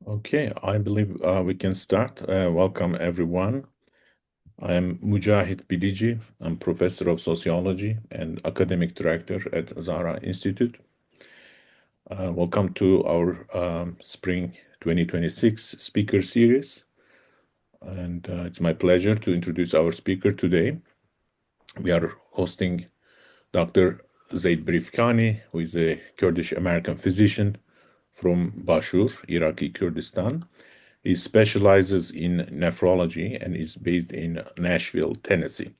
Okay, I believe we can start. Welcome, everyone. I am Mucahit Bilici. I'm professor of sociology and academic director at Zahra Institute. Welcome to our spring 2026 speaker series. And it's my pleasure to introduce our speaker today. We are hosting Dr. Zaid Brifkani, who is a Kurdish American physician from Bashur, Iraqi Kurdistan. He specializes in nephrology and is based in Nashville, Tennessee.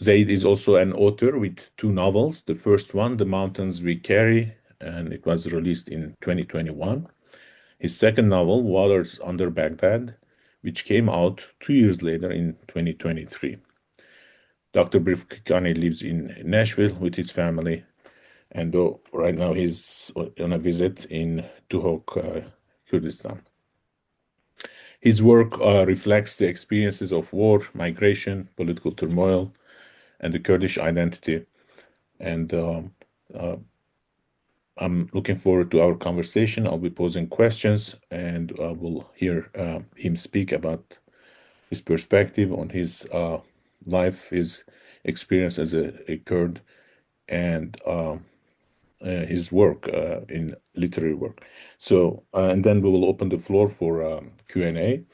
Zaid is also an author with two novels. The first one, The Mountains We Carry, and it was released in 2021. His second novel, Waters Under Baghdad, which came out 2 years later in 2023. Dr. Brifkani lives in Nashville with his family, and right now he's on a visit in Duhok, Kurdistan. His work reflects the experiences of war, migration, political turmoil, and the Kurdish identity. And I'm looking forward to our conversation. I'll be posing questions, and we'll hear him speak about his perspective on his life, his experience as a Kurd, and his work in literary work. So, and then we will open the floor for Q&A.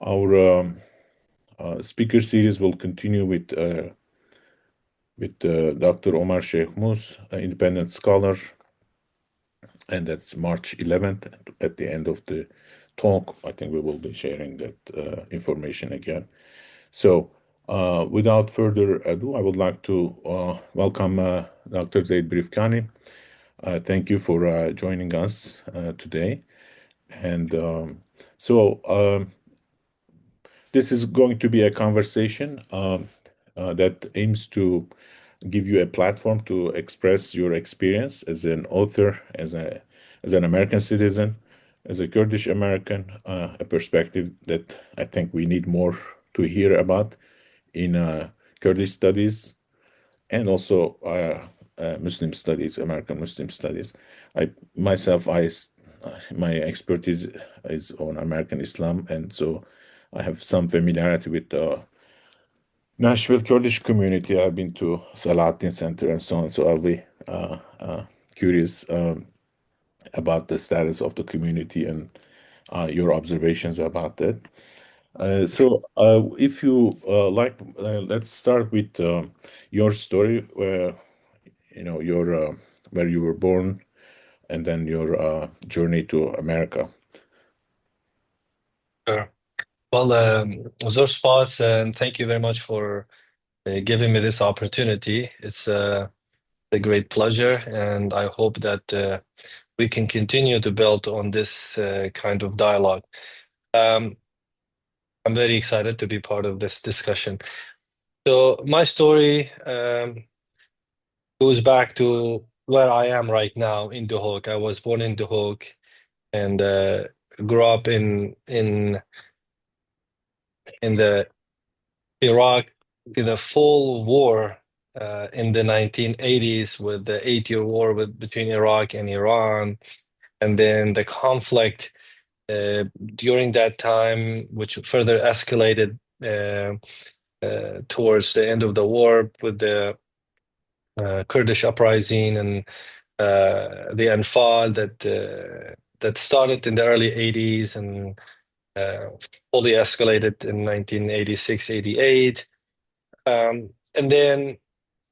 Our speaker series will continue with Dr. Omar Sheikh Mus, an independent scholar, and that's March 11th. At the end of the talk, I think we will be sharing that information again. So, without further ado, I would like to welcome Dr. Zaid Brifkani. Thank you for joining us today. And this is going to be a conversation that aims to give you a platform to express your experience as an author, as an American citizen, as a Kurdish American, a perspective that I think we need more to hear about in Kurdish studies and also Muslim studies, American Muslim studies. I myself, my expertise is on American Islam, and so I have some familiarity with the Nashville Kurdish community. I've been to Salatin Center and so on, so I'll be curious about the status of the community and your observations about that. If you like, let's start with your story, where your where you were born, and then your journey to America. Sure. Well, Zorspas, and thank you very much for giving me this opportunity. It's a great pleasure, and I hope that we can continue to build on this kind of dialogue. Um, I'm very excited to be part of this discussion. So, my story goes back to where I am right now in Duhok. I was born in Duhok and grew up in the Iraq in the full war in the 1980s with the 8-year war between Iraq and Iran, and then the conflict during that time, which further escalated towards the end of the war with the Kurdish uprising and the Anfal that started in the early 80s and fully escalated in 1986, 88. And then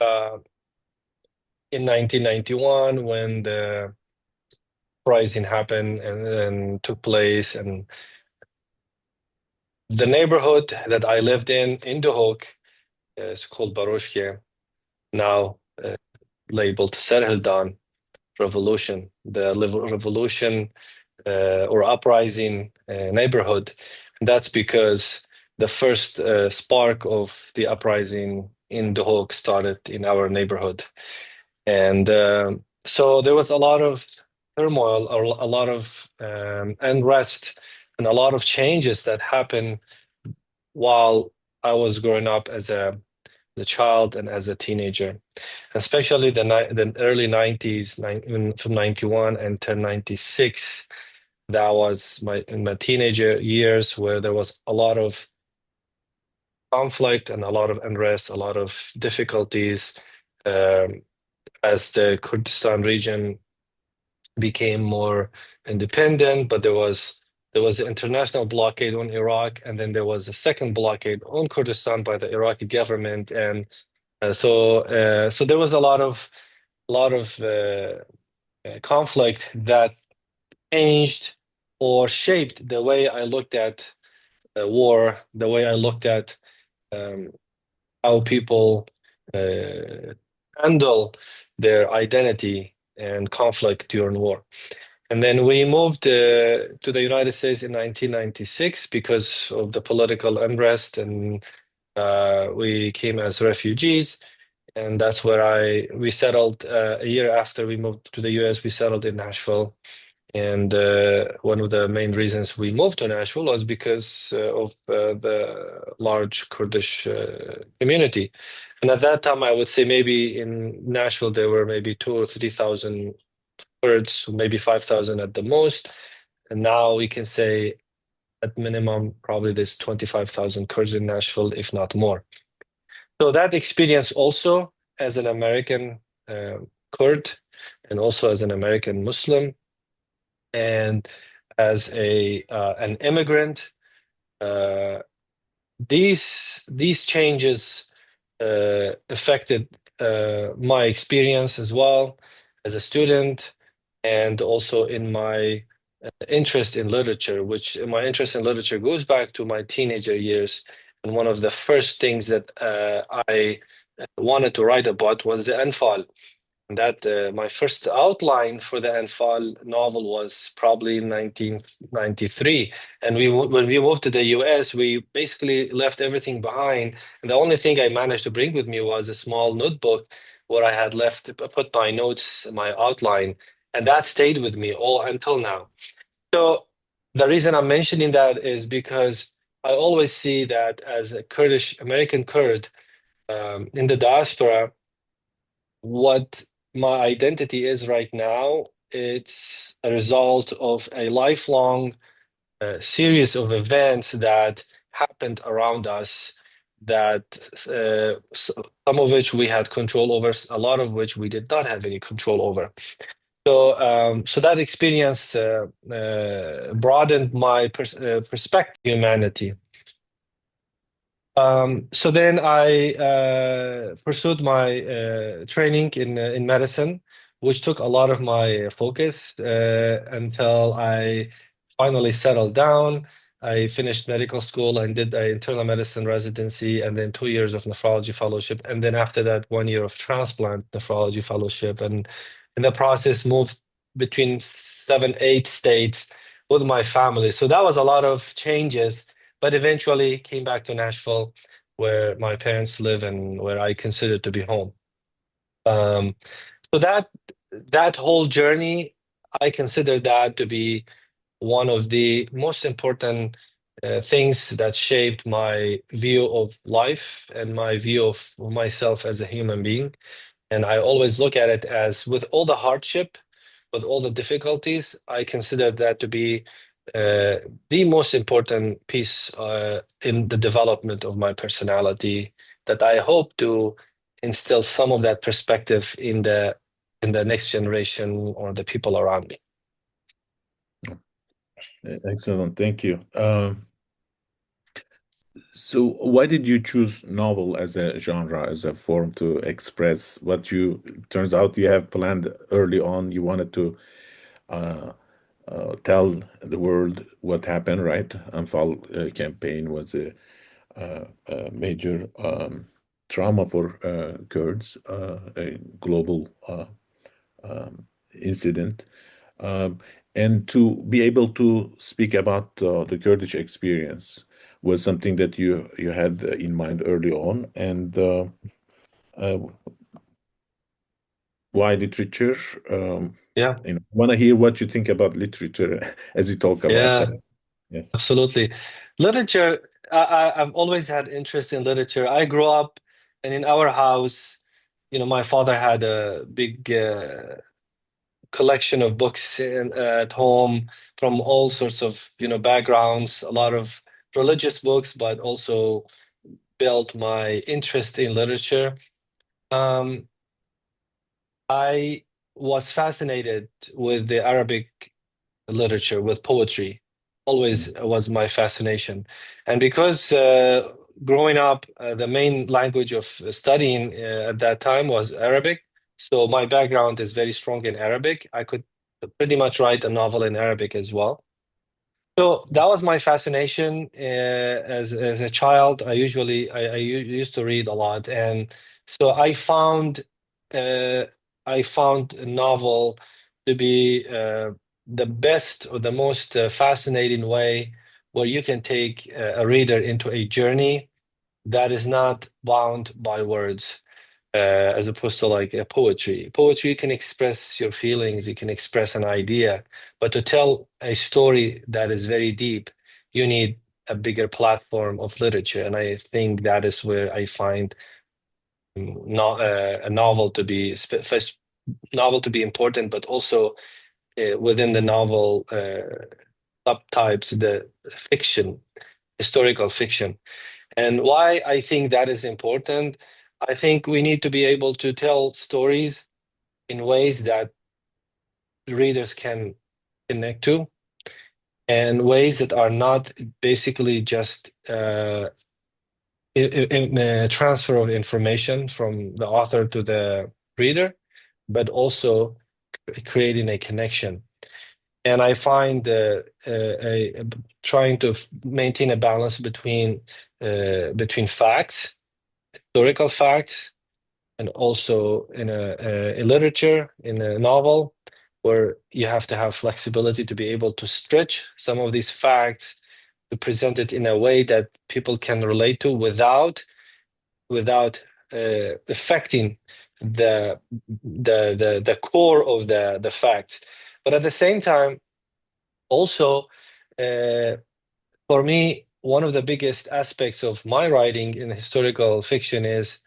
in 1991, when the uprising happened and took place, and the neighborhood that I lived in Duhok, is called Baroshke, now labeled Serhildan Revolution, the revolution or uprising neighborhood. And that's because the first spark of the uprising in Duhok started in our neighborhood. And so there was a lot of turmoil, a lot of unrest, and a lot of changes that happened while I was growing up as a a child and as a teenager, especially the early 90s, from 91 until 96. That was in my teenager years where there was a lot of conflict and a lot of unrest, a lot of difficulties um, as the Kurdistan region became more independent, but there was the international blockade on Iraq, and then there was a second blockade on Kurdistan by the Iraqi government, and so there was a lot of conflict that changed or shaped the way I looked at war, the way I looked at um, how people uh, handle their identity and conflict during war. And then we moved to the United States in 1996 because of the political unrest, and we came as refugees. And that's where we settled a year after we moved to the US. We settled in Nashville. And one of the main reasons we moved to Nashville was because of the large Kurdish community. And at that time, I would say maybe in Nashville, there were maybe 2,000 or 3,000 Kurds, maybe 5,000 at the most. And now we can say at minimum, probably there's 25,000 Kurds in Nashville, if not more. So that experience also as an American Kurd and also as an American Muslim and as an immigrant, uh, these changes affected my experience as well as a student, and also in my interest in literature, which my interest in literature goes back to my teenager years. And one of the first things that I wanted to write about was the Anfal. That my first outline for the Anfal novel was probably in 1993. And when we moved to the US, we basically left everything behind. And the only thing I managed to bring with me was a small notebook where I had put my notes, my outline, and that stayed with me all until now. So the reason I'm mentioning that is because I always see that as a Kurdish American Kurd in the diaspora, what my identity is right now, it's a result of a lifelong series of events that happened around us that some of which we had control over, a lot of which we did not have any control over. So that experience broadened my perspective on humanity. So then I pursued my training in medicine, which took a lot of my focus until I finally settled down. I finished medical school and did an internal medicine residency, and then 2 years of nephrology fellowship, and then after that, 1 year of transplant nephrology fellowship, and in the process moved between 7, 8 states with my family. So that was a lot of changes, but eventually came back to Nashville, where my parents live and where I consider to be home. Um, so that whole journey, I consider that to be one of the most important things that shaped my view of life and my view of myself as a human being. And I always look at it as, with all the hardship, with all the difficulties, I consider that to be uh, the most important piece in the development of my personality, that I hope to instill some of that perspective in the next generation or the people around me. Excellent, thank you. So why did you choose novel as a genre, as a form to express what you, turns out you have planned early on, you wanted to uh, tell the world what happened, right? Anfal campaign was a major trauma for Kurds, a global incident. Um, and to be able to speak about the Kurdish experience was something that you had in mind early on. And uh, why literature? Yeah, Want to hear what you think about literature as you talk about that. yeah, Yes. absolutely. Literature, I've always had interest in literature. I grew up And in our house, my father had a big collection of books at home from all sorts of, backgrounds, a lot of religious books, but also built my interest in literature. Um, I was fascinated with the Arabic literature, with poetry, always was my fascination. And because growing up, the main language of studying at that time was Arabic. So my background is very strong in Arabic. I could pretty much write a novel in Arabic as well. So that was my fascination as a child. Used to read a lot, and so uh, I found a novel to be the best or the most fascinating way where you can take a reader into a journey that is not bound by words, as opposed to like a poetry. Poetry, you can express your feelings, you can express an idea, but to tell a story that is very deep, you need a bigger platform of literature. And I think that is where I find a novel to be first novel to be important, but also within the novel subtypes, the fiction, historical fiction. And why I think that is important, I think we need to be able to tell stories in ways that readers can connect to, and ways that are not basically just transfer of information from the author to the reader, but also creating a connection. And I find trying to maintain a balance between facts, historical facts, and also in literature, in a novel, where you have to have flexibility to be able to stretch some of these facts to present it in a way that people can relate to without affecting the core of the facts. But at the same time, also, uh, for me, one of the biggest aspects of my writing in historical fiction is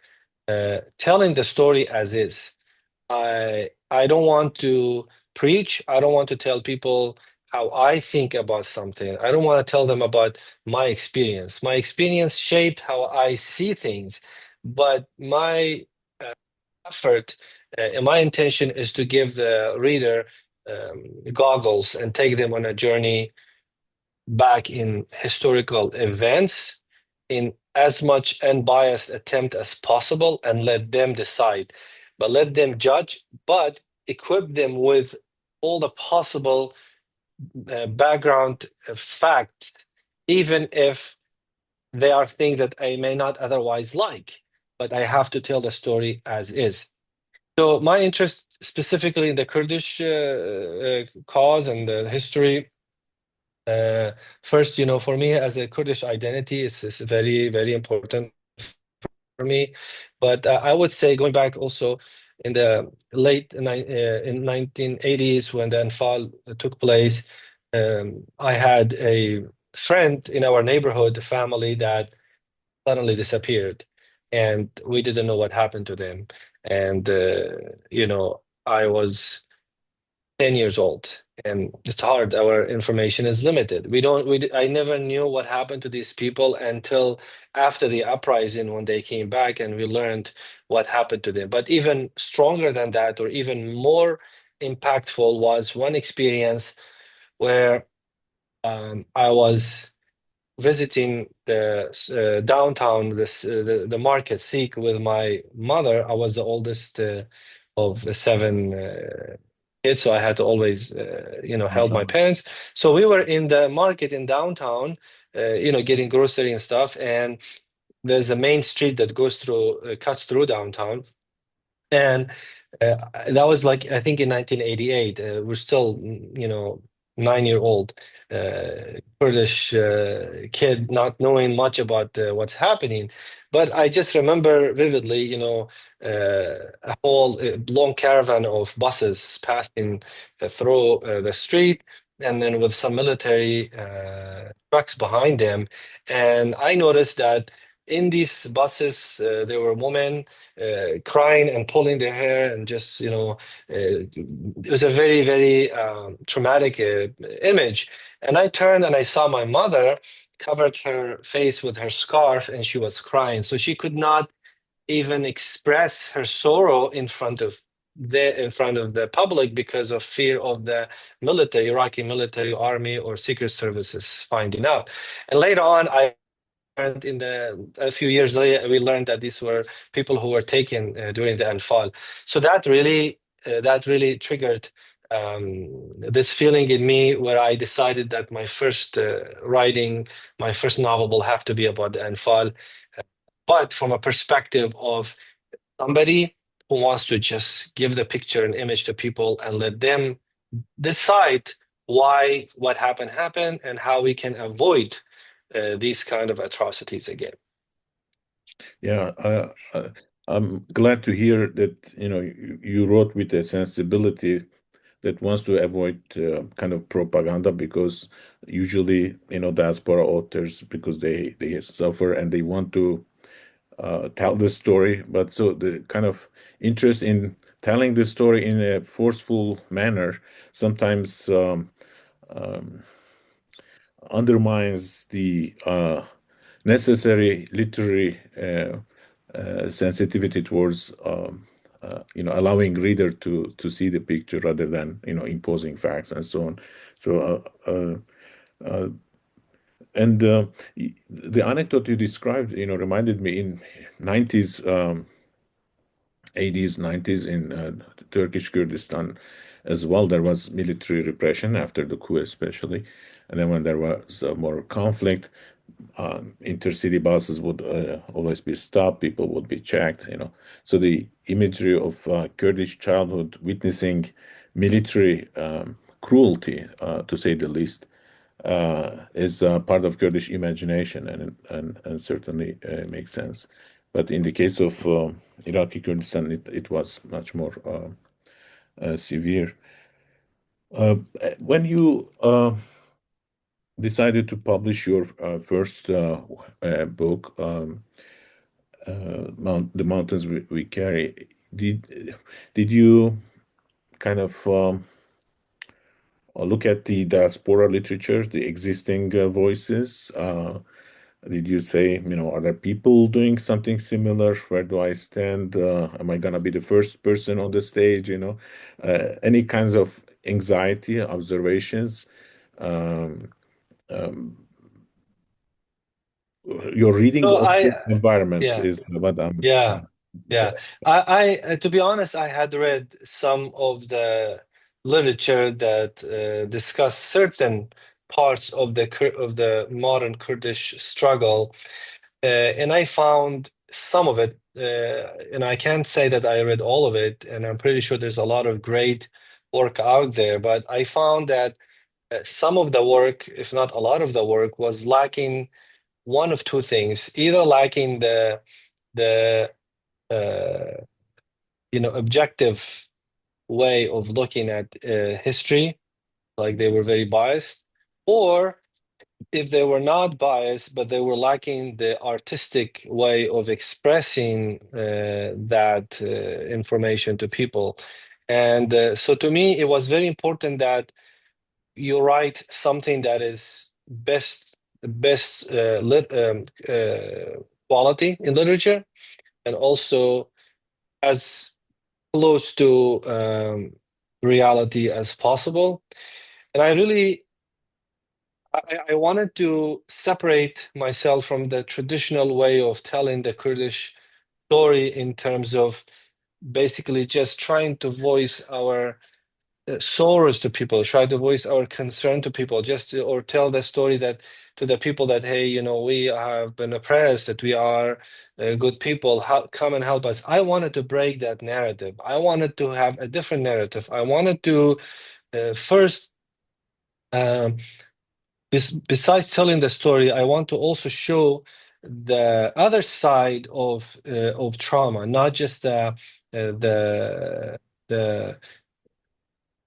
telling the story as is. I don't want to preach. I don't want to tell people how I think about something. I don't want to tell them about my experience. My experience shaped how I see things, but my effort and my intention is to give the reader goggles and take them on a journey back in historical events in as much unbiased attempt as possible, and let them decide, but let them judge, but equip them with all the possible background facts, even if they are things that I may not otherwise like, but I have to tell the story as is. So my interest specifically in the Kurdish cause and the history. Uh, First, for me as a Kurdish identity is very, very important for me. But I would say going back also in the in 1980s when the Anfal took place, I had a friend in our neighborhood family that suddenly disappeared, and we didn't know what happened to them. And I was 10 years old, and it's hard. Our information is limited. I never knew what happened to these people until after the uprising when they came back and we learned what happened to them. But even stronger than that, or even more impactful, was one experience where I was visiting the downtown, the market, Sikh, with my mother. I was the oldest of the seven kids, so I had to always, help my MashaAllah. parents. So we were in the market in downtown, getting grocery and stuff. And there's a main street that cuts through downtown. And that was like, I think in 1988. We're still, 9-year old Kurdish kid, not knowing much about what's happening. But I just remember vividly, a whole long caravan of buses passing through the street, and then with some military trucks behind them. And I noticed that in these buses, there were women crying and pulling their hair, and just, it was a very, very traumatic image. And I turned and I saw my mother covered her face with her scarf, and she was crying. So she could not even express her sorrow in front of the public because of fear of the military, Iraqi military, army, or secret services finding out. And later on, I learned a few years later, we learned that these were people who were taken during the Anfal. So that really triggered this feeling in me, where I decided that my first writing, my first novel, will have to be about the Anfal, but from a perspective of somebody who wants to just give the picture and image to people and let them decide why what happened and how we can avoid these kind of atrocities again. Yeah, I'm glad to hear that, you wrote with a sensibility that wants to avoid kind of propaganda, because usually, diaspora authors, because they suffer and they want to tell the story, but so the kind of interest in telling the story in a forceful manner sometimes undermines the necessary literary sensitivity towards allowing reader to see the picture rather than imposing facts and so on. So and the anecdote you described reminded me in 90s 80s 90s in Turkish Kurdistan as well. There was military repression after the coup especially, and then when there was more conflict, intercity buses would always be stopped, people would be checked. So the imagery of Kurdish childhood witnessing military cruelty, to say the least, is part of Kurdish imagination, and certainly makes sense. But in the case of Iraqi Kurdistan, it was much more severe. When you decided to publish your first book, The Mountains We Carry, did you kind of look at the diaspora literature, the existing voices? Did you say, are there people doing something similar? Where do I stand? Am I gonna be the first person on the stage? Any kinds of anxiety, observations? Um, um, your reading So of the environment yeah, is what I'm. yeah, yeah. To be honest, I had read some of the literature that discuss certain parts of the modern Kurdish struggle, and I found some of it, and I can't say that I read all of it, and I'm pretty sure there's a lot of great work out there, but I found that some of the work, if not a lot of the work, was lacking one of two things: either lacking the uh, objective way of looking at history, like they were very biased, or if they were not biased, but they were lacking the artistic way of expressing that information to people. And so to me, it was very important that you write something that is best quality in literature, and also as close to reality as possible. And I wanted to separate myself from the traditional way of telling the Kurdish story, in terms of basically just trying to voice our sorrows to people, try to voice our concern to people, or tell the story that to the people that, hey, we have been oppressed, that we are good people, come and help us. I wanted to break that narrative. I wanted to have a different narrative. I wanted to first, um, besides telling the story, I want to also show the other side of trauma, not just the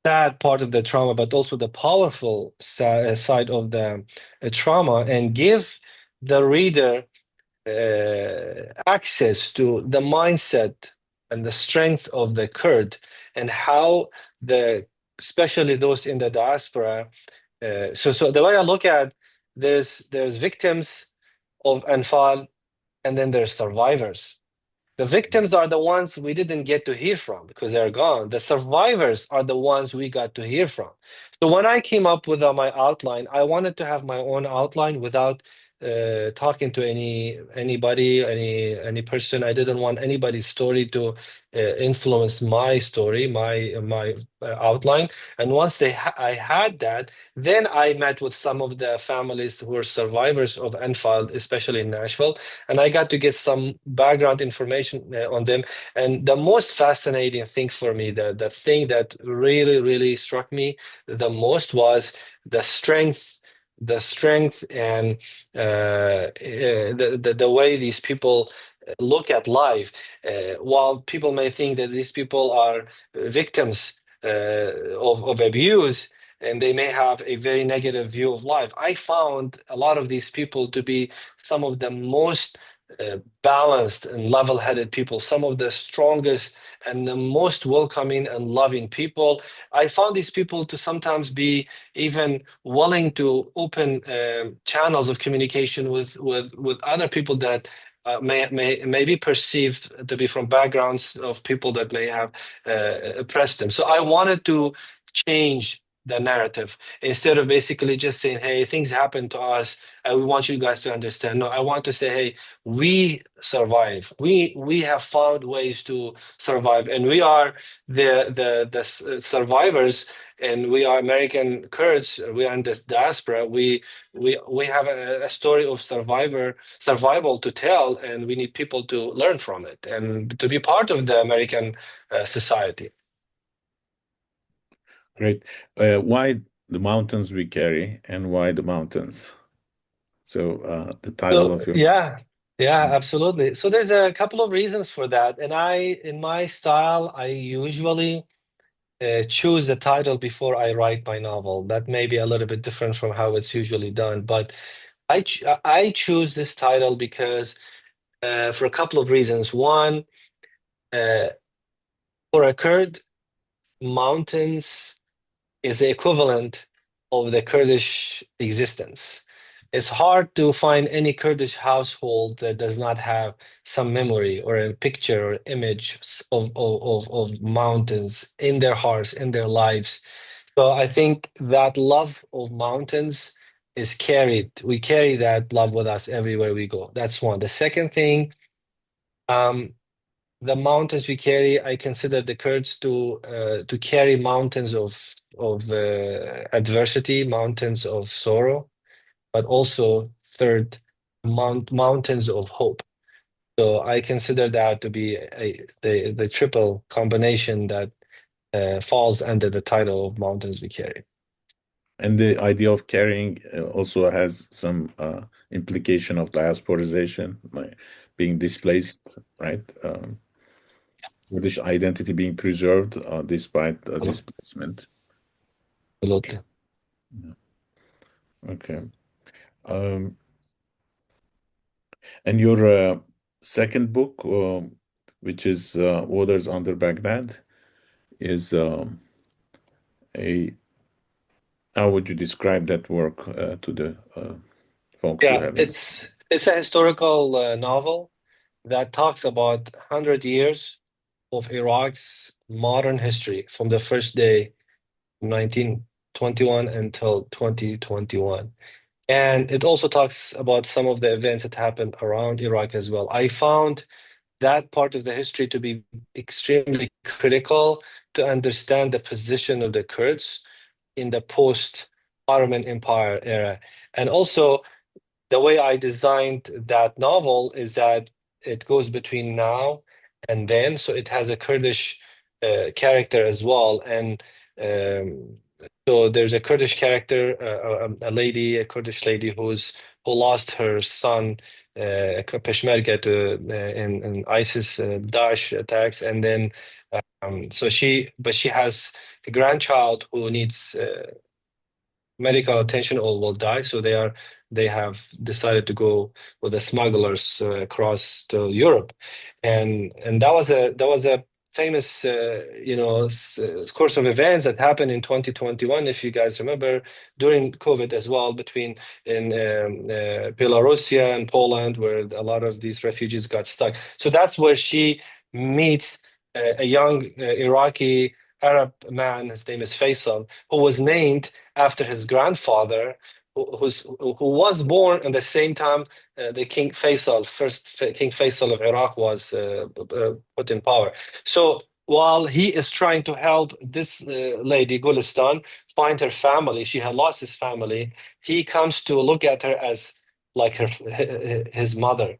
sad part of the trauma, but also the powerful side of the trauma, and give the reader access to the mindset and the strength of the Kurd, and how especially those in the diaspora. So the way I look at, there's victims of Anfal, and then there's survivors. The victims are the ones we didn't get to hear from because they're gone. The survivors are the ones we got to hear from. So when I came up with my outline, I wanted to have my own outline without talking to anybody, any person. I didn't want anybody's story to influence my story, my outline. And once I had that, then I met with some of the families who were survivors of Enfield, especially in Nashville, and I got to get some background information on them. And the most fascinating thing for me, the thing that really, really struck me the most was the strength. The strength and the way these people look at life. While people may think that these people are victims of abuse, and they may have a very negative view of life, I found a lot of these people to be some of the most balanced and level-headed people, some of the strongest and the most welcoming and loving people. I found these people to sometimes be even willing to open channels of communication with other people that may be perceived to be from backgrounds of people that may have oppressed them. So I wanted to change the narrative instead of basically just saying, "Hey, things happen to us. We want you guys to understand." No, I want to say, "Hey, we survive. We have found ways to survive, and we are the survivors, and we are American Kurds. We are in this diaspora. We have a story of survival to tell, and we need people to learn from it and to be part of the American society." Great. Why the mountains we carry, and why the mountains? So the title So of your yeah, yeah, absolutely. So there's a couple of reasons for that, and in my style, I usually choose the title before I write my novel. That may be a little bit different from how it's usually done, but I choose this title because for a couple of reasons. One, uh, for a Kurd, mountains is the equivalent of the Kurdish existence. It's hard to find any Kurdish household that does not have some memory or a picture or image of mountains in their hearts, in their lives. So I think that love of mountains is carried. We carry that love with us everywhere we go. That's one. The second thing, um, the mountains we carry, I consider the Kurds to carry mountains of adversity, mountains of sorrow, but also third, mountains of hope. So I consider that to be the triple combination that falls under the title of Mountains We Carry. and the idea of carrying also has some implication of diasporization, like being displaced, right? Kurdish identity being preserved despite displacement. Absolutely. Yeah. Okay. Um, and your second book, which is Waters Under Baghdad, is a how would you describe that work to the folks who Yeah, haven't? it's a historical novel that talks about 100 years of Iraq's modern history from the first day, 1921 until 2021. And it also talks about some of the events that happened around Iraq as well. I found that part of the history to be extremely critical to understand the position of the Kurds in the post-Ottoman Empire era. And also, the way I designed that novel is that it goes between now and then, so it has a Kurdish character as well, and um, so there's a Kurdish character, a lady, a Kurdish lady who lost her son, Peshmerga, to in ISIS Daesh attacks, and then but she has a grandchild who needs medical attention or will die. So they have decided to go with the smugglers across to Europe, and that was a famous course of events that happened in 2021, if you guys remember, during COVID as well, between in Belarusia and Poland, where a lot of these refugees got stuck. So that's where she meets a young Iraqi Arab man. His name is Faisal, who was named after his grandfather, who was born at the same time the King Faisal, King Faisal of Iraq, was put in power. So while he is trying to help this lady Gulistan find her family, she had lost his family. He comes to look at her as like his mother.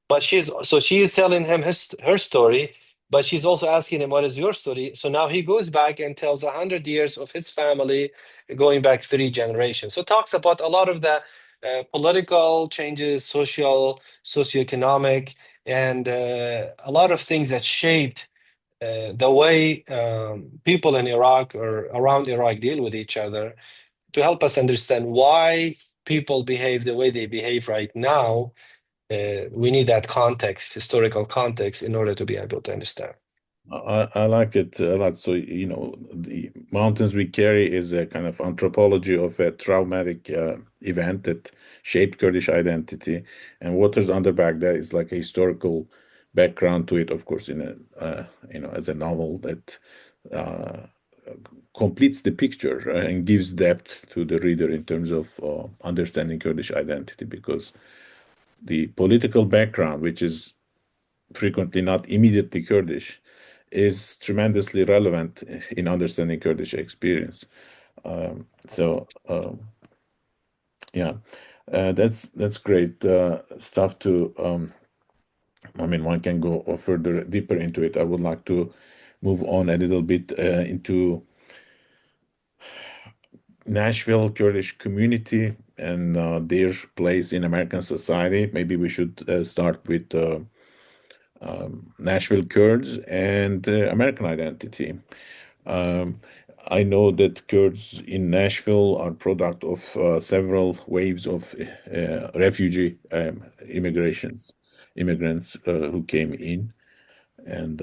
But she is telling him her story, but she's also asking him, what is your story? So now he goes back and tells 100 years of his family, going back 3 generations. So talks about a lot of the political changes, socioeconomic, and a lot of things that shaped the way people in Iraq or around Iraq deal with each other, to help us understand why people behave the way they behave right now. We need that context, historical context, in order to be able to understand. I like it a lot. So, the mountains we carry is a kind of anthropology of a traumatic event that shaped Kurdish identity. And Waters under Baghdad is like a historical background to it, of course, in as a novel that uh, completes the picture and gives depth to the reader in terms of understanding Kurdish identity, because the political background, which is frequently not immediately Kurdish, is tremendously relevant in understanding Kurdish experience. Yeah, that's great stuff to. I mean, one can go further deeper into it. I would like to move on a little bit into Nashville Kurdish community and their place in American society. Maybe we should start with Nashville Kurds and American identity. Um, I know that Kurds in Nashville are product of several waves of refugee immigrants who came in, and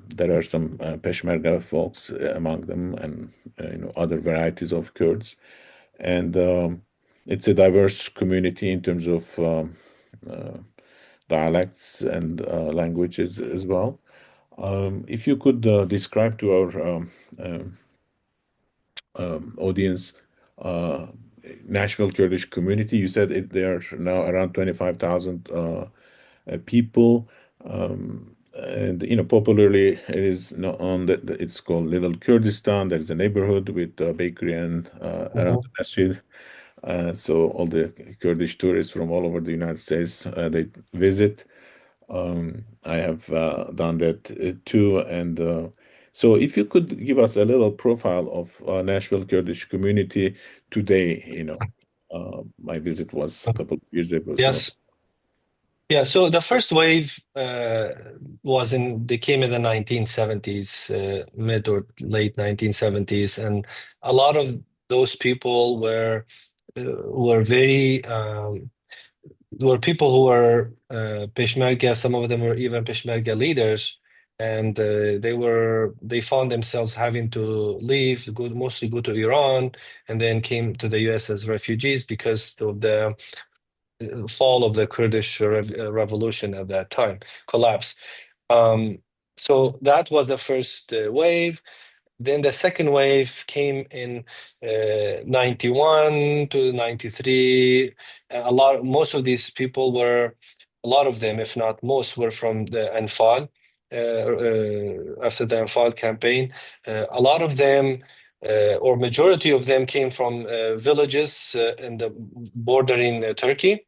there are some Peshmerga folks among them, and other varieties of Kurds, and it's a diverse community in terms of dialects and languages as well. If you could describe to our audience uh, Nashville Kurdish community, you said there are now around 25,000 people. And popularly it is known that it's called Little Kurdistan. There's a neighborhood with a bakery and around Mhm. the masjid. So all the Kurdish tourists from all over the United States they visit. I have done that too. And so, if you could give us a little profile of Nashville Kurdish community today, my visit was a couple of years ago. So, Yes. Yeah, so the first wave they came in the 1970s, mid or late 1970s, and a lot of those people were very were people who were Peshmerga. Some of them were even Peshmerga leaders, and they found themselves having to leave, mostly go to Iran, and then came to the U.S. as refugees because of the fall of the Kurdish revolution at that time, collapse. Um, so that was the first wave. Then the second wave came in 91 to 93. Most of these people were, a lot of them, if not most, were from the Anfal. After the Anfal campaign, a lot of them, or majority of them, came from villages in the bordering Turkey.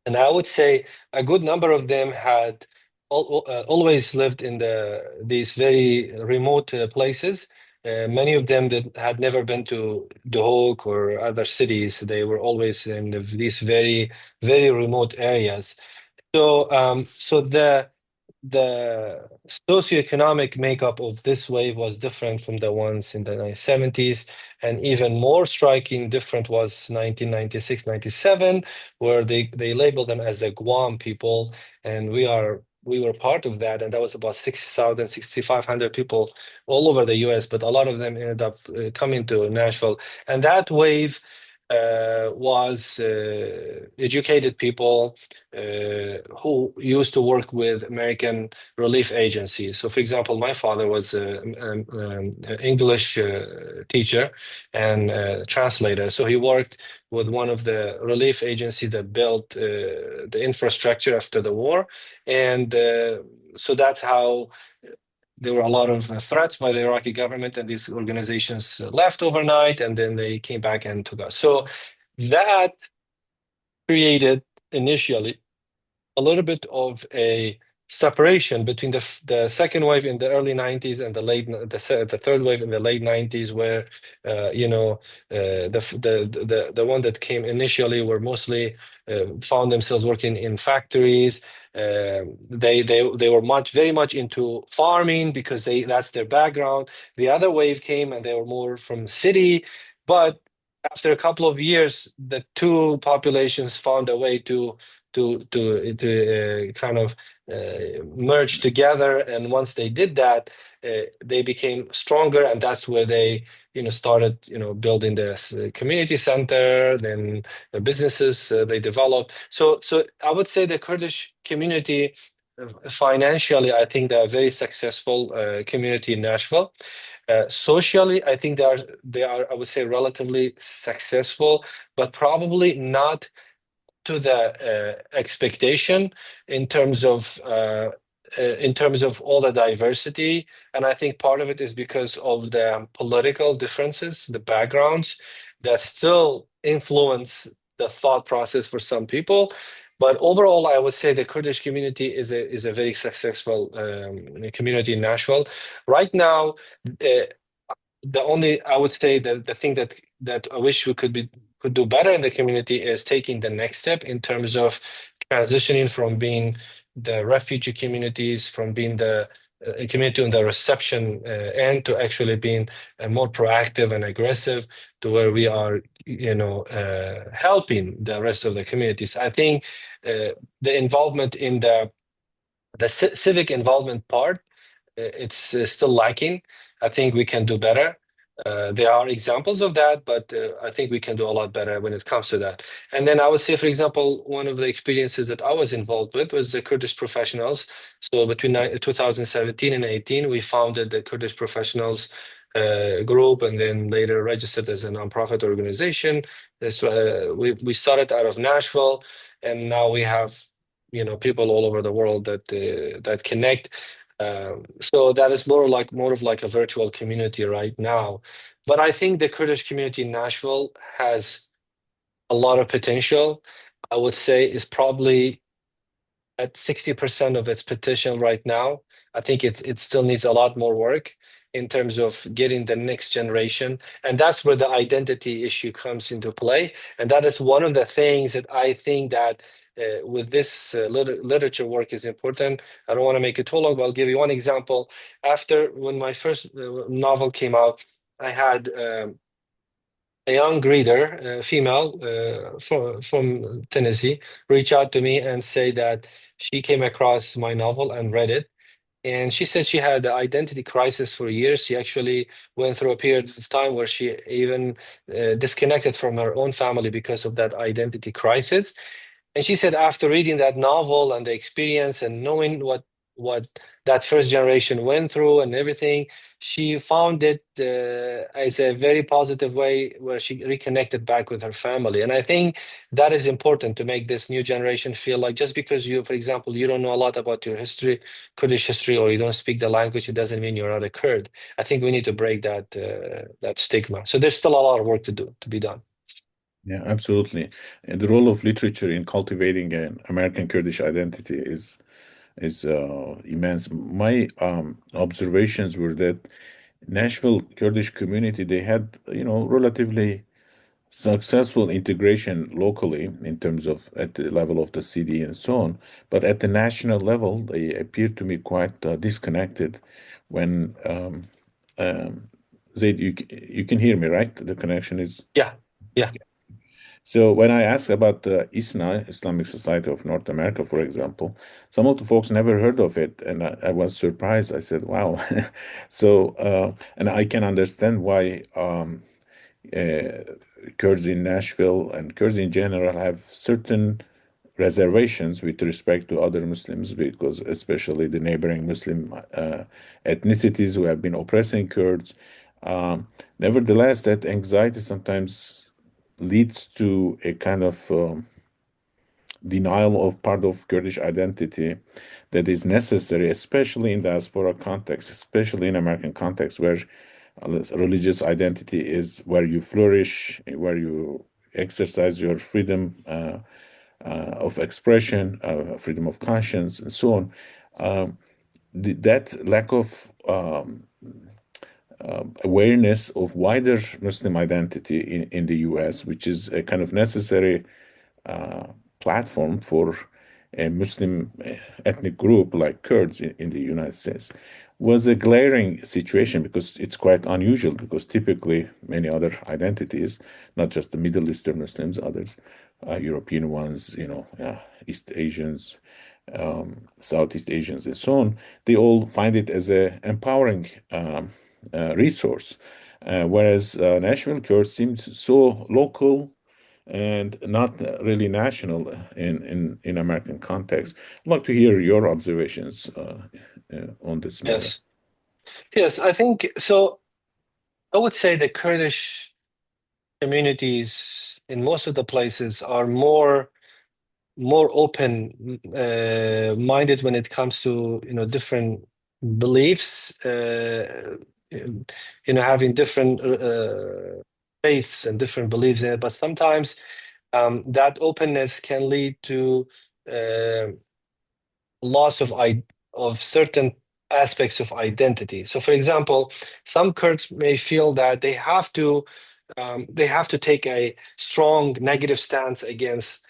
And I would say a good number of them had always lived in these very remote places. Many of them had never been to Duhok or other cities. They were always in these very, very remote areas. So the the socioeconomic makeup of this wave was different from the ones in the 1970s, and even more striking different was 1996, 97, where they labeled them as the Guam people, and we were part of that, and that was about 6,000, 6,500 people all over the US, but a lot of them ended up coming to Nashville. And that wave was educated people who used to work with American relief agencies. So, for example, my father was an English teacher and translator. So he worked with one of the relief agencies that built the infrastructure after the war. And so that's how there were a lot of threats by the Iraqi government, and these organizations left overnight, and then they came back and took us. So that created initially a little bit of a separation between the second wave in the early 90s and the third wave in the late 90s, where the one that came initially were mostly found themselves working in factories. They were very much into farming because that's their background. The other wave came and they were more from city, but after a couple of years, the two populations found a way to kind of merge together. And once they did that, they became stronger, and that's where they started building this community center, then the businesses they developed. So I would say the Kurdish community financially, I think they're a very successful community in Nashville. Socially, I think they are, I would say, relatively successful, but probably not to the expectation in terms of all the diversity. And I think part of it is because of the political differences, the backgrounds that still influence the thought process for some people. But overall, I would say the Kurdish community is a very successful community in Nashville. Right now, the only, I would say, the thing that I wish we could do better in the community is taking the next step in terms of transitioning from being the refugee communities, from being the community on the reception end, to actually being more proactive and aggressive, to where we are helping the rest of the communities. I think the involvement in the civic involvement part, it's still lacking. I think we can do better. There are examples of that, but I think we can do a lot better when it comes to that. And then I would say, for example, one of the experiences that I was involved with was the Kurdish professionals. So between 2017 and 18, we founded the Kurdish professionals group, and then later registered as a nonprofit organization. We started out of Nashville, and now we have people all over the world that connect. So that is more of like a virtual community right now. But I think the Kurdish community in Nashville has a lot of potential. I would say is probably at 60% of its potential right now. I think it still needs a lot more work in terms of getting the next generation. And that's where the identity issue comes into play. And that is one of the things that I think that with this literature work is important. I don't want to make it too long, but I'll give you one example. After when my first novel came out, I had a young reader, female from Tennessee, reach out to me and say that she came across my novel and read it. And she said she had the identity crisis for years. She actually went through a period of time where she even disconnected from her own family because of that identity crisis. And she said after reading that novel and the experience and knowing what that first generation went through and everything, she found it as a very positive way where she reconnected back with her family. And I think that is important to make this new generation feel like just because you, for example, you don't know a lot about your history, Kurdish history, or you don't speak the language, it doesn't mean you're not a Kurd. I think we need to break that stigma. So there's still a lot of work to be done. Yeah, absolutely. And the role of literature in cultivating an American Kurdish identity is immense. My observations were that Nashville Kurdish community, they had, relatively successful integration locally in terms of at the level of the city and so on, but at the national level, they appear to me quite disconnected. When Zaid, you can hear me, right? The connection is. Yeah, yeah, So when I ask about the ISNA, Islamic Society of North America, for example, some of the folks never heard of it, and I was surprised. I said, "Wow!" So, and I can understand why uh, Kurds in Nashville and Kurds in general have certain reservations with respect to other Muslims, because especially the neighboring Muslim ethnicities who have been oppressing Kurds. Nevertheless, that anxiety sometimes leads to a kind of denial of part of Kurdish identity that is necessary, especially in diaspora context, especially in American context, where religious identity is where you flourish, where you exercise your freedom of expression, freedom of conscience, and so on. Um, that lack of awareness of wider Muslim identity in the US, which is a kind of necessary platform for a Muslim ethnic group like Kurds in the United States, was a glaring situation because it's quite unusual because typically many other identities, not just the Middle Eastern Muslims, others, European ones, East Asians, Southeast Asians, and so on, they all find it as a empowering resource. Whereas Nashville Kurds seems so local and not really national in American context. I'd like to hear your observations on this matter. yes, yes. I think so. I would say the Kurdish communities in most of the places are more open minded when it comes to different beliefs, having different faiths and different beliefs in it. But sometimes that openness can lead to uh, loss of certain aspects of identity. So, for example, some Kurds may feel that they have to take a strong negative stance against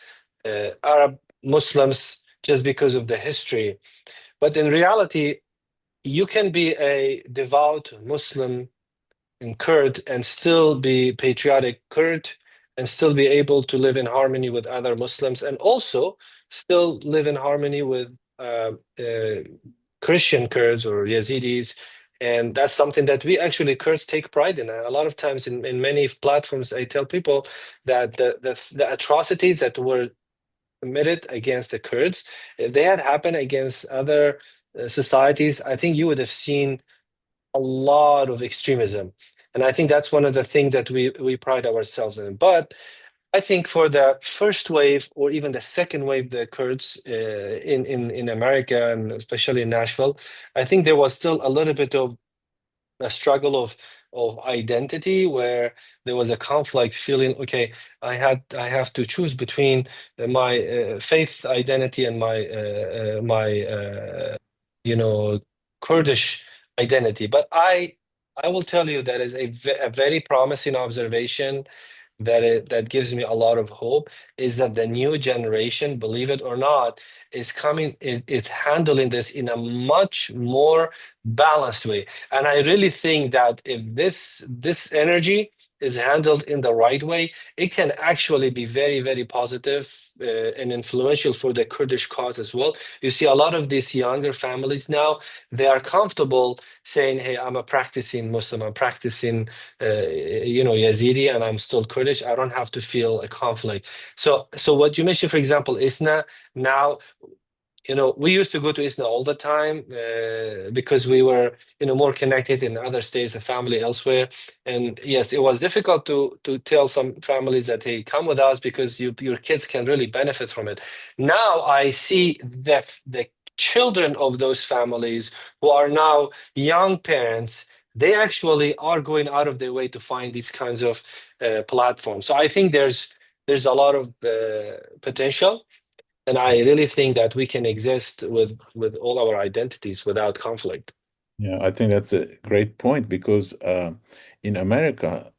Arab Muslims just because of the history. But in reality, you can be a devout Muslim and Kurd and still be patriotic Kurd and still be able to live in harmony with other Muslims and also still live in harmony with Christian Kurds or Yazidis. And that's something that we actually Kurds take pride in. A lot of times in many platforms, I tell people that the atrocities that were committed against the Kurds, if they had happened against other societies, I think you would have seen a lot of extremism. And I think that's one of the things that we pride ourselves in. But I think for the first wave or even the second wave, the Kurds in America and especially in Nashville, I think there was still a little bit of a struggle of identity where there was a conflict feeling, okay, I have to choose between my faith identity and my you know Kurdish identity. But I will tell you that is a very promising observation that gives me a lot of hope is that the new generation, believe it or not, is coming, it's handling this in a much more balanced way. And I really think that if this energy is handled in the right way, it can actually be very, very positive and influential for the Kurdish cause as well. You see a lot of these younger families now, they are comfortable saying, hey, I'm a practicing Muslim, I'm practicing Yazidi, and I'm still Kurdish. I don't have to feel a conflict. So what you mentioned, for example, ISNA, now, we used to go to ISNA all the time because we were, more connected in other states, a family elsewhere. And yes, it was difficult to tell some families that, hey, come with us because your kids can really benefit from it. Now I see the children of those families who are now young parents, they actually are going out of their way to find these kinds of platforms. So I think there's a lot of potential, and I really think that we can exist with all our identities without conflict. Yeah, I think that's a great point because in America,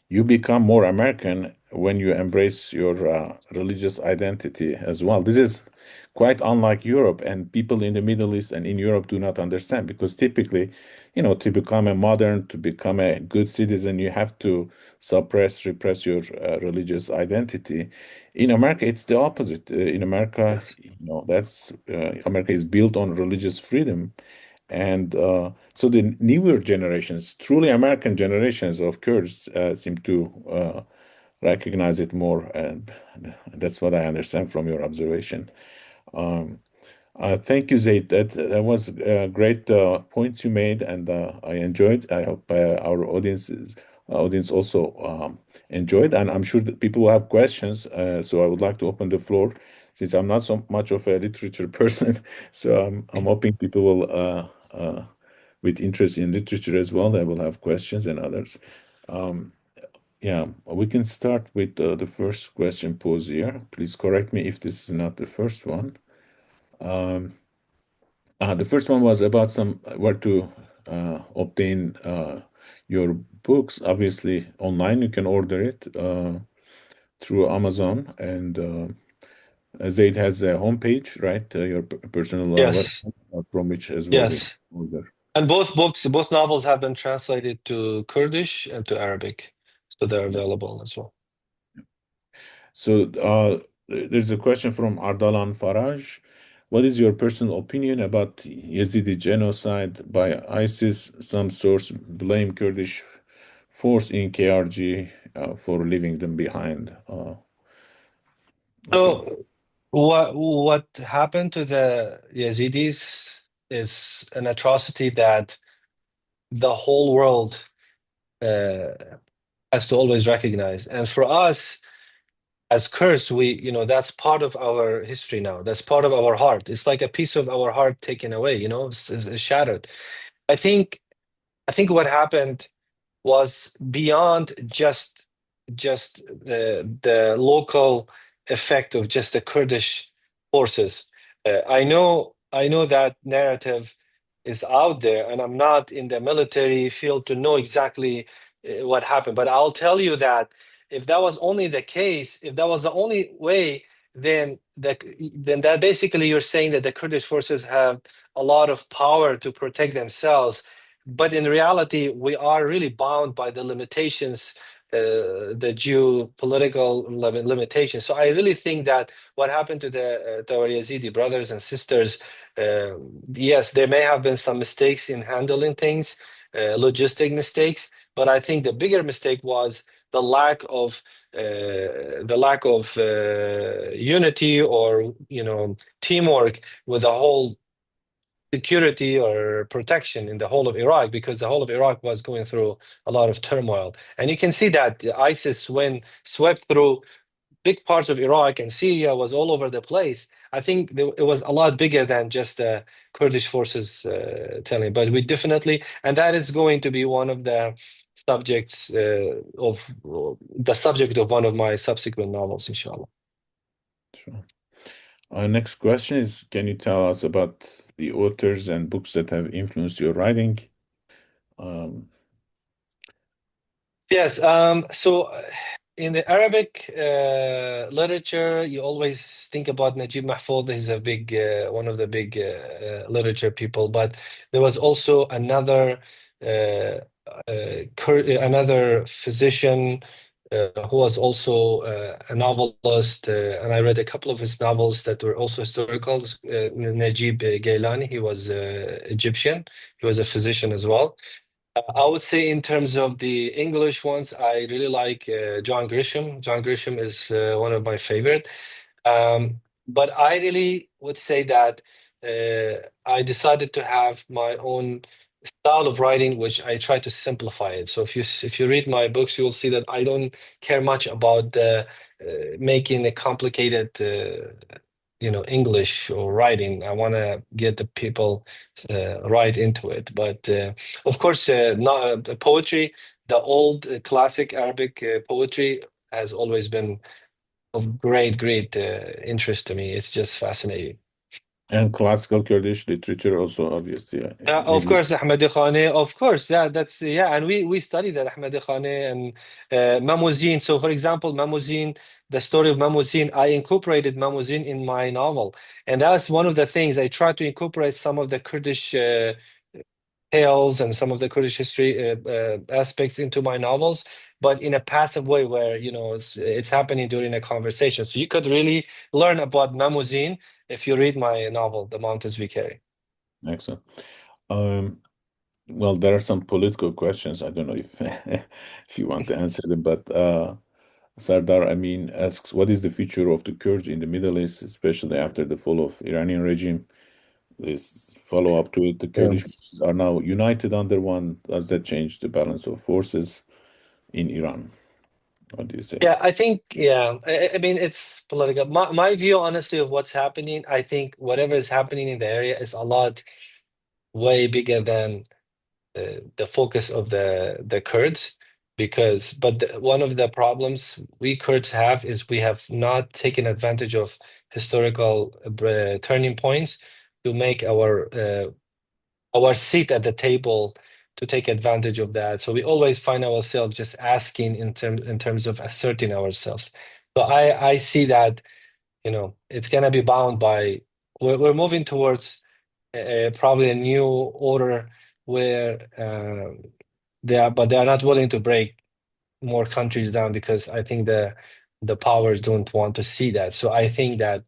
you become more American when you embrace your religious identity as well. This is quite unlike Europe, and people in the Middle East and in Europe do not understand because typically, to become a modern, to become a good citizen, you have to repress your religious identity. In America, it's the opposite. In America, Yes. that's America is built on religious freedom, and so the newer generations, truly American generations of Kurds, seem to recognize it more. And that's what I understand from your observation. Um, Thank you, Zaid. That was great points you made, and I enjoyed. I hope our audience also enjoyed, and I'm sure that people will have questions. So I would like to open the floor, since I'm not so much of a literature person. So I'm hoping people will, with interest in literature as well, they will have questions and others. Um, yeah, we can start with the first question posed here. Please correct me if this is not the first one. Um, the first one was about some where to obtain your books. Obviously, online you can order it through Amazon, and Zaid has a homepage, right? Your personal Yes. website from which as well we Yes. order. And both novels have been translated to Kurdish and to Arabic, so they're Yeah. available as well. So there's a question from Ardalan Faraj. What is your personal opinion about Yazidi genocide by ISIS? Some sources blame Kurdish force in KRG for leaving them behind. Okay. So what happened to the Yazidis is an atrocity that the whole world uh, has to always recognize. And for us as Kurds, that's part of our history now. That's part of our heart. It's like a piece of our heart taken away, it's shattered. I think I think what happened was beyond just the local effect of just the Kurdish forces. I know that narrative is out there, and I'm not in the military field to know exactly what happened. But I'll tell you that if that was only the case, if that was the only way, then that basically you're saying that the Kurdish forces have a lot of power to protect themselves, but in reality, we are really bound by the limitations, the geopolitical limitations. So I really think that what happened to our Yazidi brothers and sisters, yes, there may have been some mistakes in handling things, logistic mistakes, but I think the bigger mistake was the lack of unity, or teamwork with the whole security or protection in the whole of Iraq, because the whole of Iraq was going through a lot of turmoil. And you can see that the ISIS, when swept through big parts of Iraq and Syria, was all over the place. I think it was a lot bigger than just the Kurdish forces telling, but we definitely, and that is going to be one of the subjects the subject of one of my subsequent novels, inshallah. Sure. Our next question is, can you tell us about the authors and books that have influenced your writing? Um, Yes. So in the Arabic literature, you always think about Najib Mahfouz. He's a big, one of the big literature people. But there was also another physician who was also a novelist, and I read a couple of his novels that were also historical. Najib Gailani, he was Egyptian. He was a physician as well. I would say in terms of the English ones, I really like John Grisham. John Grisham is one of my favorite. But I really would say that I decided to have my own style of writing, which I try to simplify it. So if you read my books, you will see that I don't care much about making a complicated English or writing. I want to get the people right into it. But of course, not, the poetry, the old classic Arabic poetry has always been of great interest to me. It's just fascinating. And classical Kurdish literature also, obviously, Of linguist. course, Ahmadi Khane, of course, yeah, that's yeah, and we studied that Ahmadi Khane and Mamoudzine. So, for example, Mamoudzine, the story of Mamoudzine, I incorporated Mamoudzine in my novel, and that's one of the things I tried to incorporate some of the Kurdish tales and some of the Kurdish history aspects into my novels, but in a passive way where it's happening during a conversation. So you could really learn about Mamoudzine if you read my novel, The Mountains We Carry. Excellent. Um, well, there are some political questions. I don't know if if you want to answer them, but Sardar Amin asks, what is the future of the Kurds in the Middle East, especially after the fall of Iranian regime? This follow-up to it, the Yeah. Kurdish forces are now united under one. Does that change the balance of forces in Iran? What do you say? Yeah, I think, yeah, I mean, it's political. My view, honestly, of what's happening, I think whatever is happening in the area is a lot way bigger than the focus of the Kurds, because, but one of the problems we Kurds have is we have not taken advantage of historical turning points to make our seat at the table to take advantage of that. So we always find ourselves just asking in terms of asserting ourselves. So I see that it's gonna be bound by we're moving towards probably a new order where they are not willing to break more countries down because I think the powers don't want to see that. So I think that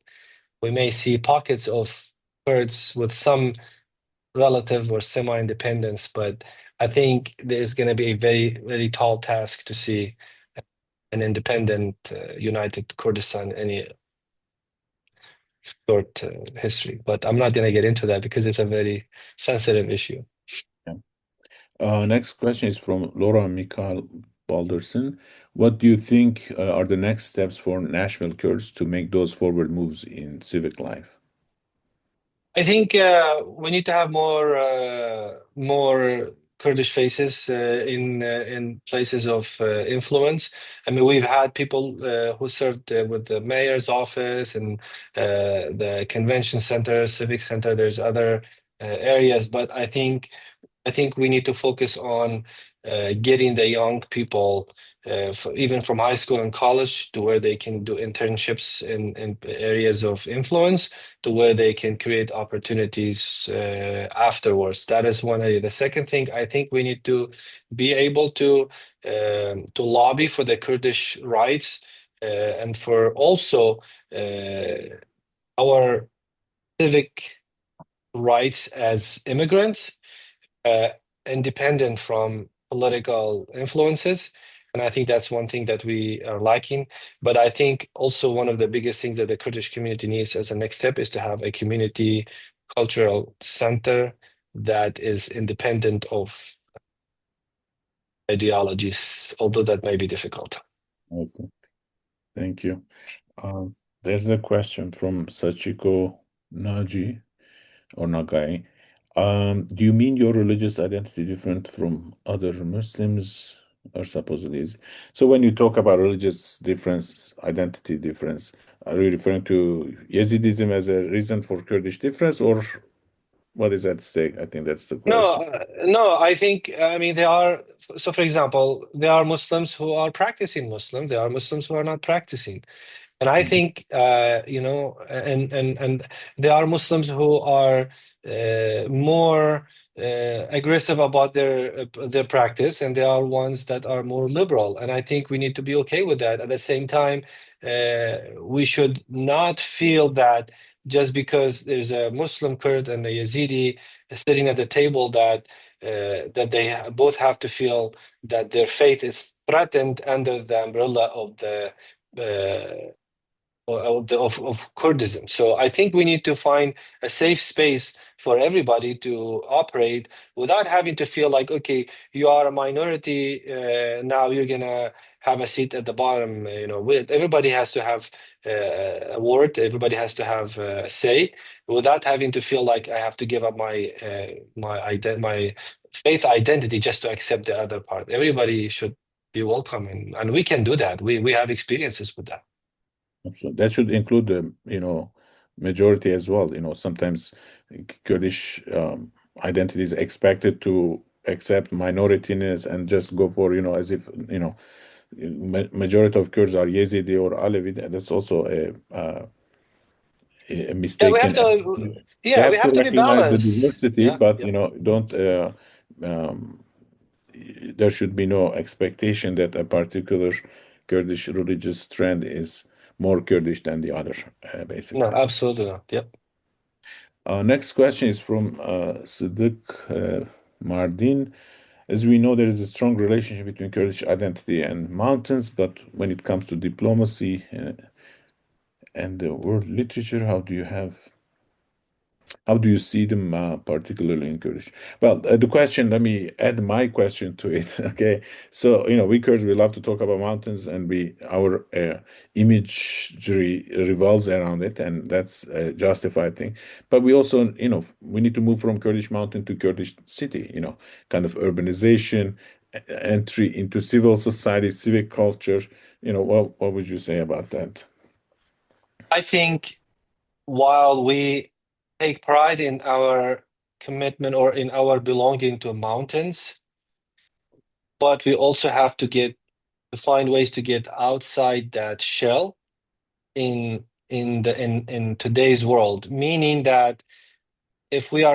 we may see pockets of Kurds with some relative or semi-independence, but I think there's going to be a very, very tall task to see an independent, united Kurdistan any short history. But I'm not going to get into that because it's a very sensitive issue. Yeah. Next question is from Laura Mikhail Balderson. What do you think are the next steps for Nashville Kurds to make those forward moves in civic life? I think we need to have more Kurdish faces in places of influence. I mean, we've had people who served with the mayor's office and the convention center, civic center. There's other areas, but I think we need to focus on getting the young people, even from high school and college, to where they can do internships in areas of influence, to where they can create opportunities afterwards. That is one area. The second thing, I think we need to be able to lobby for the Kurdish rights and for also our civic rights as immigrants uh, independent from political influences. And I think that's one thing that we are lacking. But I think also one of the biggest things that the Kurdish community needs as a next step is to have a community cultural center that is independent of ideologies, although that may be difficult. I see. Thank you. There's a question from Sachiko Naji or Nagai. Do you mean your religious identity different from other Muslims or supposedly is? So when you talk about religious difference, identity difference, are you referring to Yazidism as a reason for Kurdish difference or what is at stake? I think that's the No, question. no, I think, I mean, there are, so for example, there are Muslims who are practicing Muslim, there are Muslims who are not practicing. And I Mhm. think, and there are Muslims who are more aggressive about their practice, and there are ones that are more liberal. And I think we need to be okay with that. At the same time, we should not feel that just because there's a Muslim Kurd and a Yazidi sitting at the table that they both have to feel that their faith is threatened under the umbrella of the uh, of Kurdism. So I think we need to find a safe space for everybody to operate without having to feel like, okay, you are a minority, now you're gonna have a seat at the bottom. Everybody has to have a word. Everybody has to have a say, without having to feel like I have to give up my faith identity just to accept the other part. Everybody should be welcome, and we can do that. We have experiences with that. So that should include the, majority as well. Sometimes Kurdish identity is expected to accept minorityness and just go for, as if, majority of Kurds are Yazidi or Alevi. That's also a Yeah, we have mistaken to. attitude. You Yeah, we have to have to be recognize the balanced. diversity, Yeah, but yeah. don't. Um, there should be no expectation that a particular Kurdish religious trend is more Kurdish than the other, No, basically. absolutely not. Yep. Next question is from Siddiq Mardin. As we know, there is a strong relationship between Kurdish identity and mountains, but when it comes to diplomacy and the world literature, how do you see them, particularly in Kurdish? Well, the question, let me add my question to it. Okay. So, we Kurds, we love to talk about mountains, and our imagery revolves around it, and that's a justified thing. But we also, we need to move from Kurdish mountain to Kurdish city, kind of urbanization, entry into civil society, civic culture. What would you say about that? I think while we take pride in our commitment or in our belonging to mountains, but we also have to find ways to get outside that shell in today's world, meaning that if we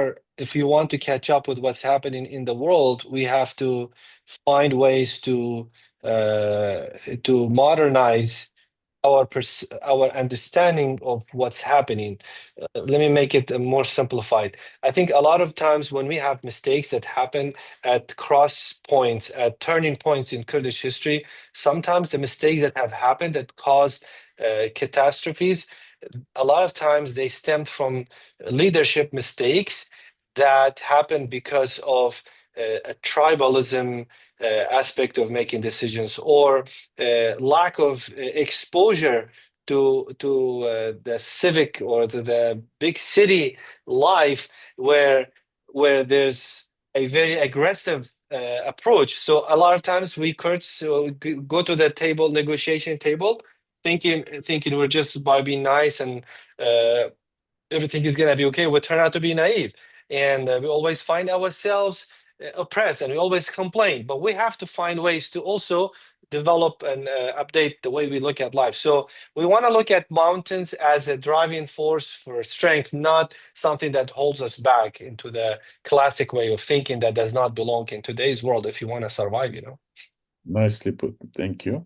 want to catch up with what's happening in the world, we have to find ways uh, to modernize our understanding of what's happening. Let me make it more simplified. I think a lot of times when we have mistakes that happen at cross points, at turning points in Kurdish history, sometimes the mistakes that have happened that caused catastrophes, a lot of times they stemmed from leadership mistakes that happened because of a tribalism aspect of making decisions, or lack of exposure to the civic or to the big city life, where there's a very aggressive approach. So a lot of times we Kurds go to the table, negotiation table, thinking we're just by being nice and uh, everything is gonna be okay. We turn out to be naive, and we always find ourselves oppressed, and we always complain. But we have to find ways to also develop and update the way we look at life. So we want to look at mountains as a driving force for strength, not something that holds us back into the classic way of thinking that does not belong in today's world if you want to survive, you know. Nicely put. Thank you.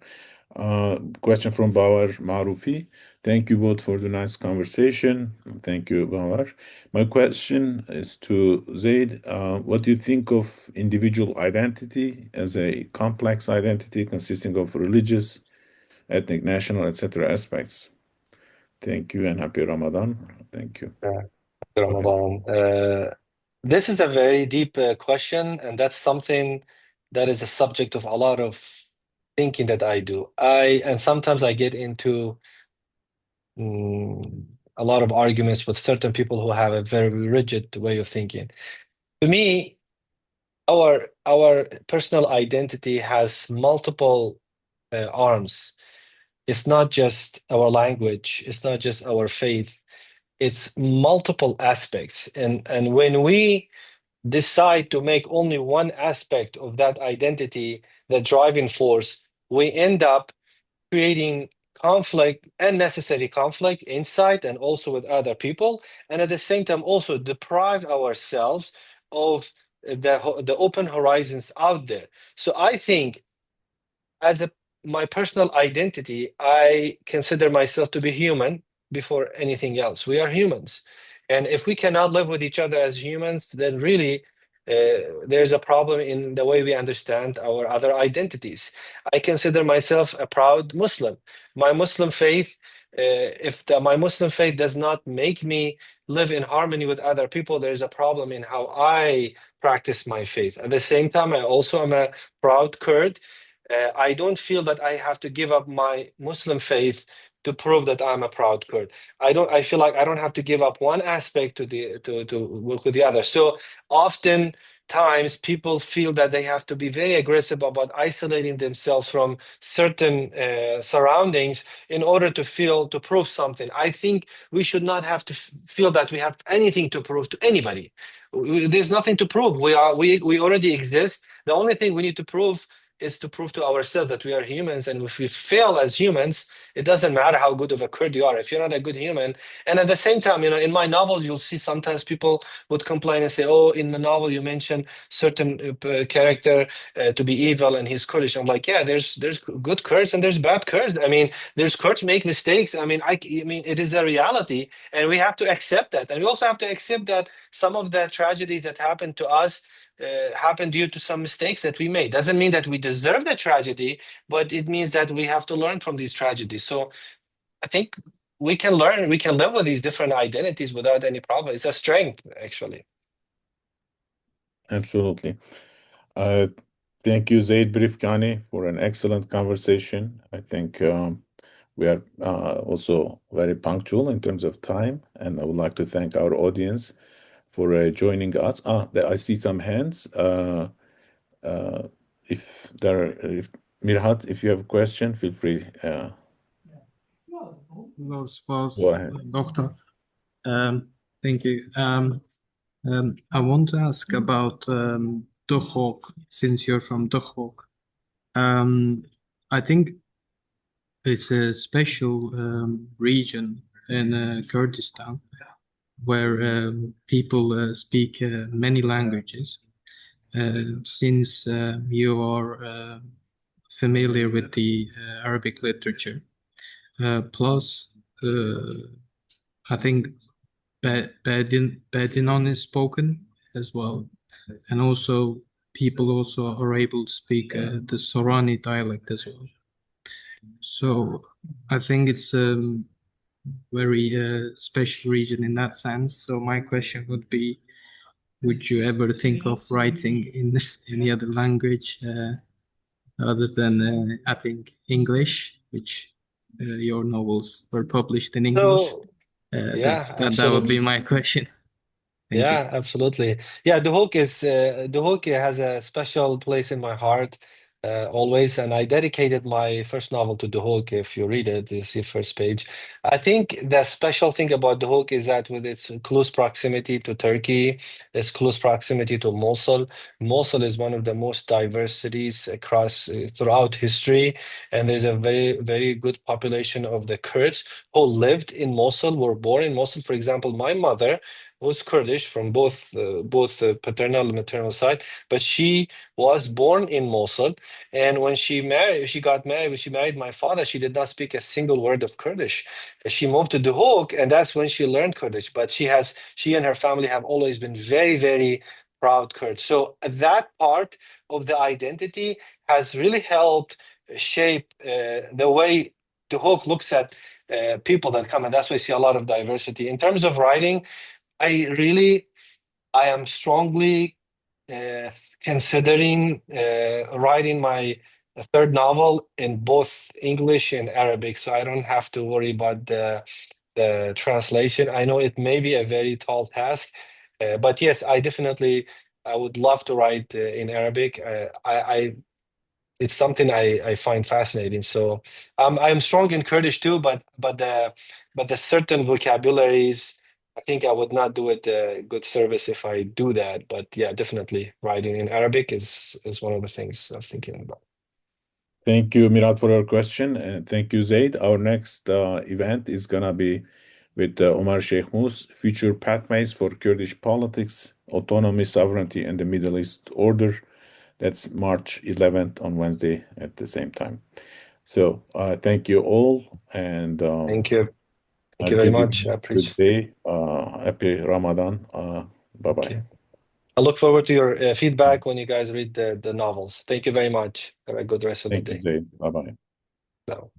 Question from Bawar Marufi. Thank you both for the nice conversation. Thank you, Bawar. My question is to Zaid. What do you think of individual identity as a complex identity consisting of religious, ethnic, national, etc. aspects? Thank you and happy Ramadan. Thank you. Uh, Go ahead. Ramadan. This is a very deep question, and that's something that is a subject of a lot of thinking that I do. And sometimes I get into a lot of arguments with certain people who have a very rigid way of thinking. To me, our personal identity has multiple arms. It's not just our language, it's not just our faith, it's multiple aspects. And when we decide to make only one aspect of that identity the driving force, we end up creating conflict, unnecessary conflict inside and also with other people, and at the same time also deprive ourselves of the open horizons out there. So I think as a my personal identity, I consider myself to be human before anything else. We are humans. And if we cannot live with each other as humans, then really there's a problem in the way we understand our other identities. I consider myself a proud Muslim. My Muslim faith, my Muslim faith does not make me live in harmony with other people, there's a problem in how I practice my faith. At the same time, I also am a proud Kurd. I don't feel that I have to give up my Muslim faith to prove that I'm a proud Kurd. I feel like I don't have to give up one aspect to work with the other. So often times people feel that they have to be very aggressive about isolating themselves from certain surroundings in order to prove something. I think we should not have to feel that we have anything to prove to anybody. There's nothing to prove. We already exist. The only thing we need to prove is to prove to ourselves that we are humans, and if we fail as humans, it doesn't matter how good of a Kurd you are. If you're not a good human, and at the same time, in my novel, you'll see sometimes people would complain and say, "Oh, in the novel you mentioned certain character to be evil and he's Kurdish." I'm like, yeah, there's good Kurds and there's bad Kurds. I mean, there's Kurds make mistakes. I mean, it is a reality, and we have to accept that. And we also have to accept that some of the tragedies that happened to us happened due to some mistakes that we made. Doesn't mean that we deserve the tragedy, but it means that we have to learn from these tragedies. So I think we can learn, we can live with these different identities without any problem. It's a strength, actually. Absolutely. Uh, Thank you, Zaid Brifkani, for an excellent conversation. I think we are also very punctual in terms of time, and I would like to thank our audience for joining us. I see some hands. Uh, if Mirhat, if you have a question, feel free. Hello, Go spouse, ahead. doctor. Thank you. I want to ask about Duhok, since you're from Duhok. I think it's a special region in Kurdistan where people speak many languages. Since you are familiar with the Arabic literature, plus I think Badinan is spoken as well, and also people also are able to speak the Sorani dialect as well. So I think it's a very special region in that sense. So my question would be, would you ever think of writing in any other language other than I think English, which your novels were published in English? So, yeah, That would be absolutely. my question. Thank you. Yeah, absolutely. Yeah, the Hook has a special place in my heart always, and I dedicated my first novel to the Hook. If you read it, you see first page. I think the special thing about the Hook is that with its close proximity to Turkey, its close proximity to Mosul. Mosul is one of the most diverse cities across throughout history, and there's a very, very good population of the Kurds who lived in Mosul, were born in Mosul. For example, my mother was Kurdish from both paternal and maternal side, but she was born in Mosul. And when she got married, when she married my father, she did not speak a single word of Kurdish. She moved to Duhok, and that's when she learned Kurdish. But she and her family have always been very, very proud Kurds. So that part of the identity has really helped shape the way Duhok looks at people that come, and that's why you see a lot of diversity. In terms of writing, I am strongly uh, considering writing my third novel in both English and Arabic, so I don't have to worry about the translation. I know it may be a very tall task, but yes, I would love to write in Arabic. It's something I find fascinating. So I'm strong in Kurdish too, but the certain vocabularies, I think I would not do it good service if I do that. But yeah, definitely writing in Arabic is one of the things I'm thinking about. Thank you, Mirat, for your question, and thank you, Zaid. Our next event is gonna be with Omar Sheikh Mus, Future Pathways for Kurdish Politics, Autonomy, Sovereignty, and the Middle East Order. That's March 11th on Wednesday at the same time. So thank you all, and Thank you. Thank have a you very good much. I evening, good appreciate day. Happy Ramadan. Thank Bye-bye. you. I look forward to your feedback when you guys read the novels. Thank you very much. Have a good rest of the Thank you, day. Zaid. Bye-bye. No.